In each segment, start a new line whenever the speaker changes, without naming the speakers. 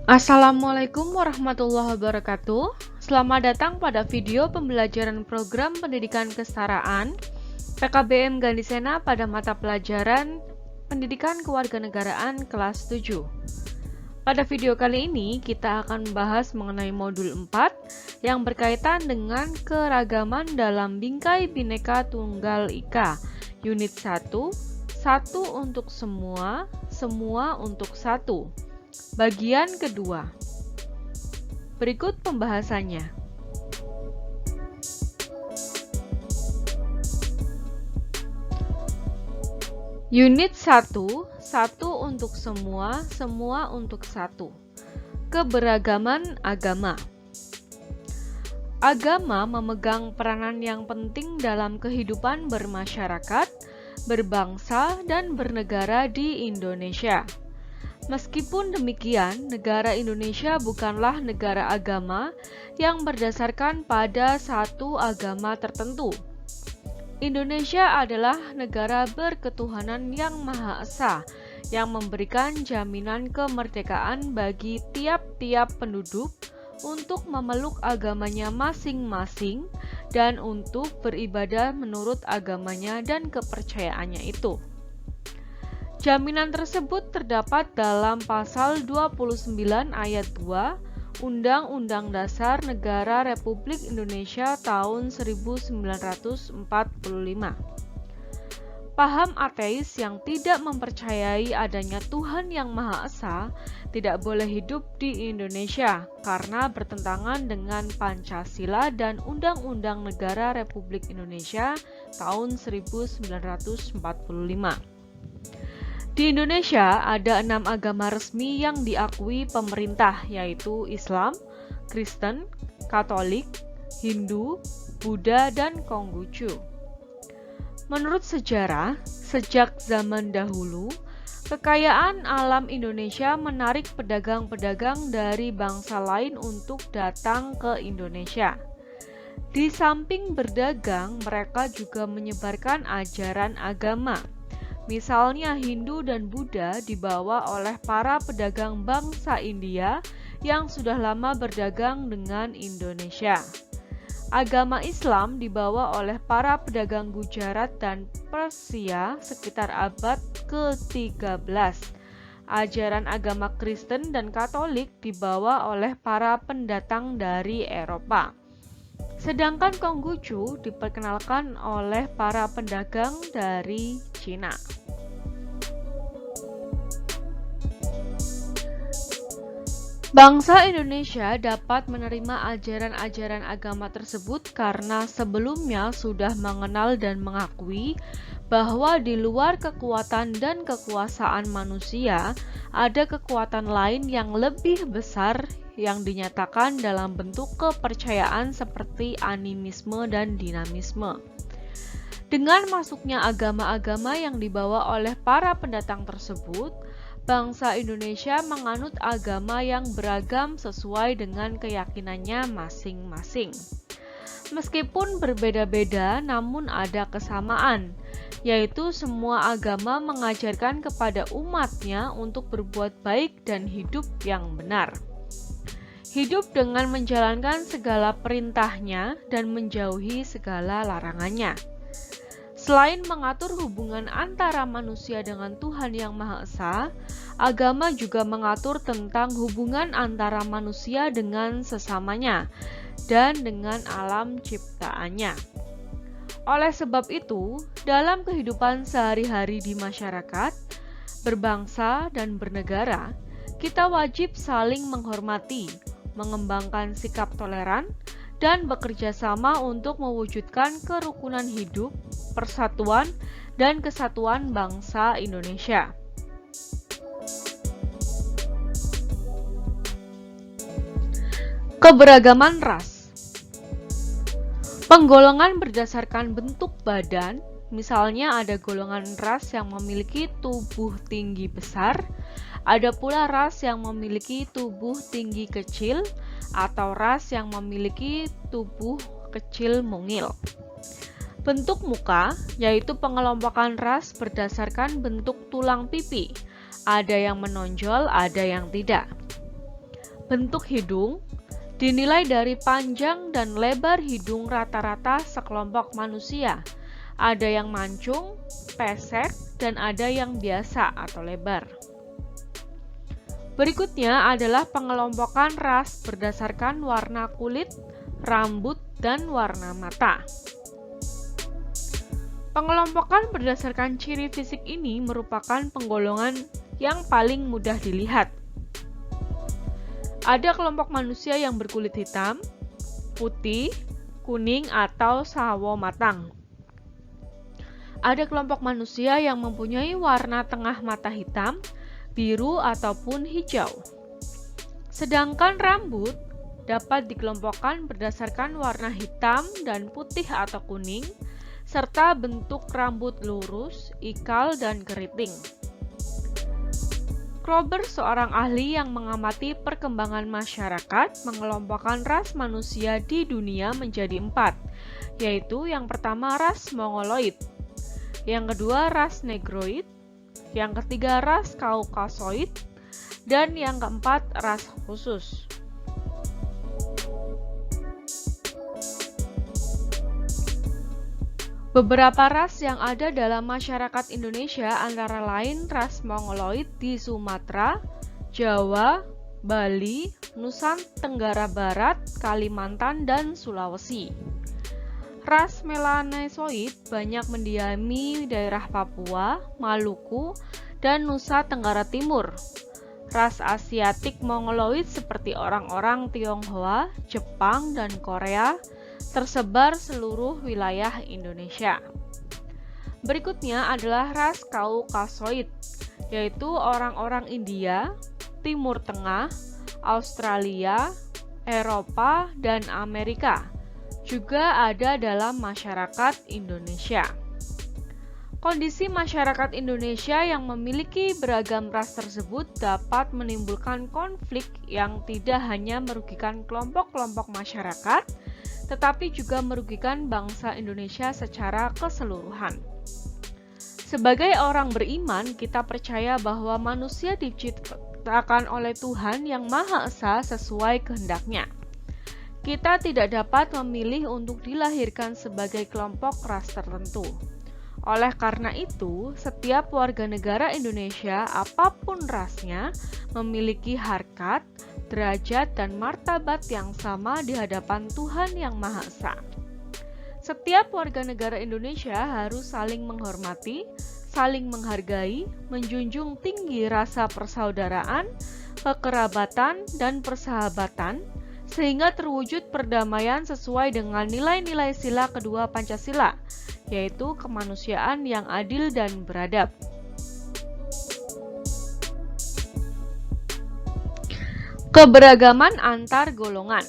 Assalamualaikum warahmatullahi wabarakatuh. Selamat datang pada video pembelajaran program pendidikan kesetaraan PKBM Gandhisena pada mata pelajaran Pendidikan Kewarganegaraan kelas 7. Pada video kali ini kita akan membahas mengenai modul 4 yang berkaitan dengan keragaman dalam bingkai Bhinneka Tunggal Ika. Unit 1, satu untuk semua, semua untuk satu. Bagian kedua. Berikut pembahasannya. Unit 1, satu untuk semua, semua untuk satu. Keberagaman agama. Agama memegang peranan yang penting dalam kehidupan bermasyarakat, berbangsa, dan bernegara di Indonesia. Meskipun demikian, negara Indonesia bukanlah negara agama yang berdasarkan pada satu agama tertentu. Indonesia adalah negara berketuhanan yang Maha Esa, yang memberikan jaminan kemerdekaan bagi tiap-tiap penduduk untuk memeluk agamanya masing-masing dan untuk beribadah menurut agamanya dan kepercayaannya itu. Jaminan tersebut terdapat dalam pasal 29 ayat 2 Undang-Undang Dasar Negara Republik Indonesia tahun 1945. Paham ateis yang tidak mempercayai adanya Tuhan yang Maha Esa tidak boleh hidup di Indonesia karena bertentangan dengan Pancasila dan Undang-Undang Negara Republik Indonesia tahun 1945. Di Indonesia ada 6 agama resmi yang diakui pemerintah, yaitu Islam, Kristen, Katolik, Hindu, Buddha, dan Konghucu. Menurut sejarah, sejak zaman dahulu, kekayaan alam Indonesia menarik pedagang-pedagang dari bangsa lain untuk datang ke Indonesia. Di samping berdagang, mereka juga menyebarkan ajaran agama. Misalnya Hindu dan Buddha dibawa oleh para pedagang bangsa India yang sudah lama berdagang dengan Indonesia. Agama Islam dibawa oleh para pedagang Gujarat dan Persia sekitar abad ke-13. Ajaran agama Kristen dan Katolik dibawa oleh para pendatang dari Eropa. Sedangkan Konghucu diperkenalkan oleh para pedagang dari Cina. Bangsa Indonesia dapat menerima ajaran-ajaran agama tersebut karena sebelumnya sudah mengenal dan mengakui bahwa di luar kekuatan dan kekuasaan manusia, ada kekuatan lain yang lebih besar yang dinyatakan dalam bentuk kepercayaan seperti animisme dan dinamisme. Dengan masuknya agama-agama yang dibawa oleh para pendatang tersebut, bangsa Indonesia menganut agama yang beragam sesuai dengan keyakinannya masing-masing. Meskipun berbeda-beda, namun ada kesamaan, yaitu semua agama mengajarkan kepada umatnya untuk berbuat baik dan hidup yang benar. Hidup dengan menjalankan segala perintahnya dan menjauhi segala larangannya. Selain mengatur hubungan antara manusia dengan Tuhan yang Maha Esa, agama juga mengatur tentang hubungan antara manusia dengan sesamanya dan dengan alam ciptaannya. Oleh sebab itu, dalam kehidupan sehari-hari di masyarakat, berbangsa dan bernegara, kita wajib saling menghormati, mengembangkan sikap toleran, dan bekerja sama untuk mewujudkan kerukunan hidup, persatuan, dan kesatuan bangsa Indonesia. Keberagaman ras. Penggolongan berdasarkan bentuk badan, misalnya ada golongan ras yang memiliki tubuh tinggi besar, ada pula ras yang memiliki tubuh tinggi kecil, atau ras yang memiliki tubuh kecil mungil. Bentuk muka, yaitu pengelompokan ras berdasarkan bentuk tulang pipi. Ada yang menonjol, ada yang tidak. Bentuk hidung dinilai dari panjang dan lebar hidung rata-rata sekelompok manusia. Ada yang mancung, pesek, dan ada yang biasa atau lebar. Berikutnya adalah pengelompokan ras berdasarkan warna kulit, rambut, dan warna mata. Pengelompokan berdasarkan ciri fisik ini merupakan penggolongan yang paling mudah dilihat. Ada kelompok manusia yang berkulit hitam, putih, kuning, atau sawo matang. Ada kelompok manusia yang mempunyai warna tengah mata hitam, biru, ataupun hijau. Sedangkan rambut dapat dikelompokkan berdasarkan warna hitam dan putih atau kuning, serta bentuk rambut lurus, ikal, dan keriting. Kroeber, seorang ahli yang mengamati perkembangan masyarakat, mengelompokkan ras manusia di dunia menjadi 4, yaitu yang pertama ras Mongoloid, yang kedua ras Negroid, yang ketiga ras Kaukasoid, dan yang keempat ras khusus. Beberapa ras yang ada dalam masyarakat Indonesia antara lain ras Mongoloid di Sumatera, Jawa, Bali, Nusa Tenggara Barat, Kalimantan, dan Sulawesi. Ras Melanesoid banyak mendiami daerah Papua, Maluku, dan Nusa Tenggara Timur. Ras Asiatik Mongoloid seperti orang-orang Tionghoa, Jepang, dan Korea tersebar seluruh wilayah Indonesia. Berikutnya adalah ras Kaukasoid, yaitu orang-orang India, Timur Tengah, Australia, Eropa, dan Amerika. Juga ada dalam masyarakat Indonesia. Kondisi masyarakat Indonesia yang memiliki beragam ras tersebut dapat menimbulkan konflik yang tidak hanya merugikan kelompok-kelompok masyarakat, tetapi juga merugikan bangsa Indonesia secara keseluruhan. Sebagai orang beriman, kita percaya bahwa manusia diciptakan oleh Tuhan yang Maha Esa sesuai kehendak-Nya. Kita tidak dapat memilih untuk dilahirkan sebagai kelompok ras tertentu. Oleh karena itu, setiap warga negara Indonesia, apapun rasnya, memiliki harkat, derajat, dan martabat yang sama di hadapan Tuhan yang Maha Esa. Setiap warga negara Indonesia harus saling menghormati, saling menghargai, menjunjung tinggi rasa persaudaraan, kekerabatan, dan persahabatan, sehingga terwujud perdamaian sesuai dengan nilai-nilai sila kedua Pancasila, yaitu kemanusiaan yang adil dan beradab. Keberagaman antar golongan.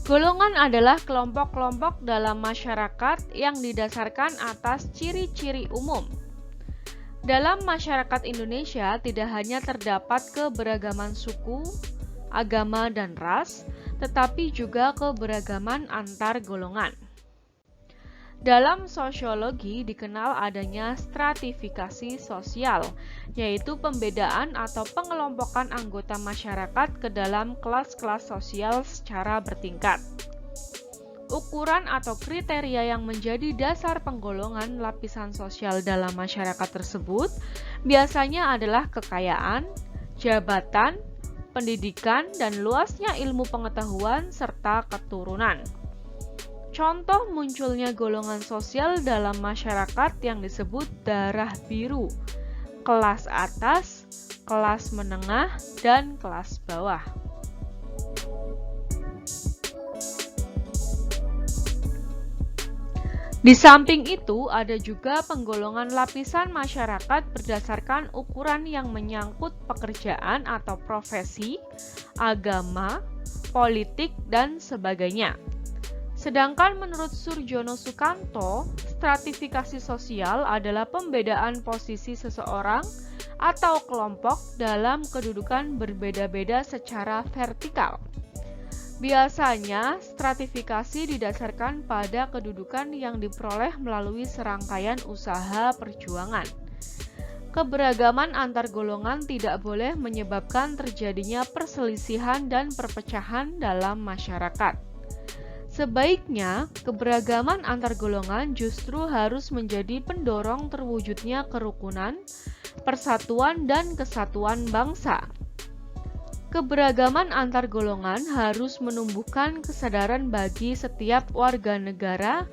Golongan adalah kelompok-kelompok dalam masyarakat yang didasarkan atas ciri-ciri umum. Dalam masyarakat Indonesia tidak hanya terdapat keberagaman suku, agama, dan ras, tetapi juga keberagaman antar golongan. Dalam sosiologi dikenal adanya stratifikasi sosial, yaitu pembedaan atau pengelompokan anggota masyarakat ke dalam kelas-kelas sosial secara bertingkat. Ukuran atau kriteria yang menjadi dasar penggolongan lapisan sosial dalam masyarakat tersebut biasanya adalah kekayaan, jabatan, pendidikan, dan luasnya ilmu pengetahuan serta keturunan. Contoh munculnya golongan sosial dalam masyarakat yang disebut darah biru, kelas atas, kelas menengah, dan kelas bawah. Di samping itu, ada juga penggolongan lapisan masyarakat berdasarkan ukuran yang menyangkut pekerjaan atau profesi, agama, politik, dan sebagainya. Sedangkan menurut Surjono Sukanto, stratifikasi sosial adalah pembedaan posisi seseorang atau kelompok dalam kedudukan berbeda-beda secara vertikal. Biasanya, stratifikasi didasarkan pada kedudukan yang diperoleh melalui serangkaian usaha perjuangan. Keberagaman antar golongan tidak boleh menyebabkan terjadinya perselisihan dan perpecahan dalam masyarakat. Sebaiknya, keberagaman antar golongan justru harus menjadi pendorong terwujudnya kerukunan, persatuan, dan kesatuan bangsa. Keberagaman antar golongan harus menumbuhkan kesadaran bagi setiap warga negara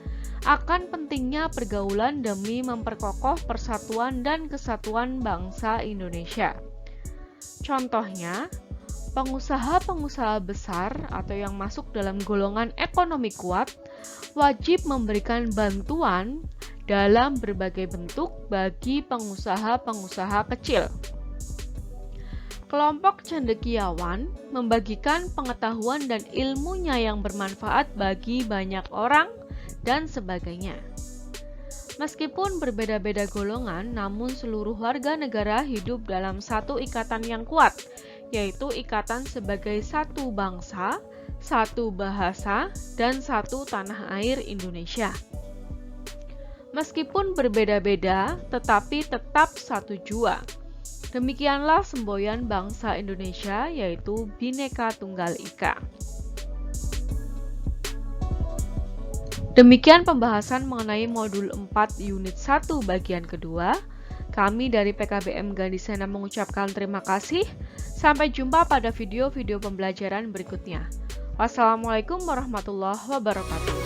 akan pentingnya pergaulan demi memperkokoh persatuan dan kesatuan bangsa Indonesia. Contohnya, pengusaha-pengusaha besar atau yang masuk dalam golongan ekonomi kuat wajib memberikan bantuan dalam berbagai bentuk bagi pengusaha-pengusaha kecil. Kelompok cendekiawan membagikan pengetahuan dan ilmunya yang bermanfaat bagi banyak orang dan sebagainya. Meskipun berbeda-beda golongan, namun seluruh warga negara hidup dalam satu ikatan yang kuat, yaitu ikatan sebagai satu bangsa, satu bahasa, dan satu tanah air Indonesia. Meskipun berbeda-beda, tetapi tetap satu jua. Demikianlah semboyan bangsa Indonesia, yaitu Bhinneka Tunggal Ika. Demikian pembahasan mengenai modul 4 unit 1 bagian kedua. Kami dari PKBM Gandhisena mengucapkan terima kasih. Sampai jumpa pada video-video pembelajaran berikutnya. Wassalamualaikum warahmatullahi wabarakatuh.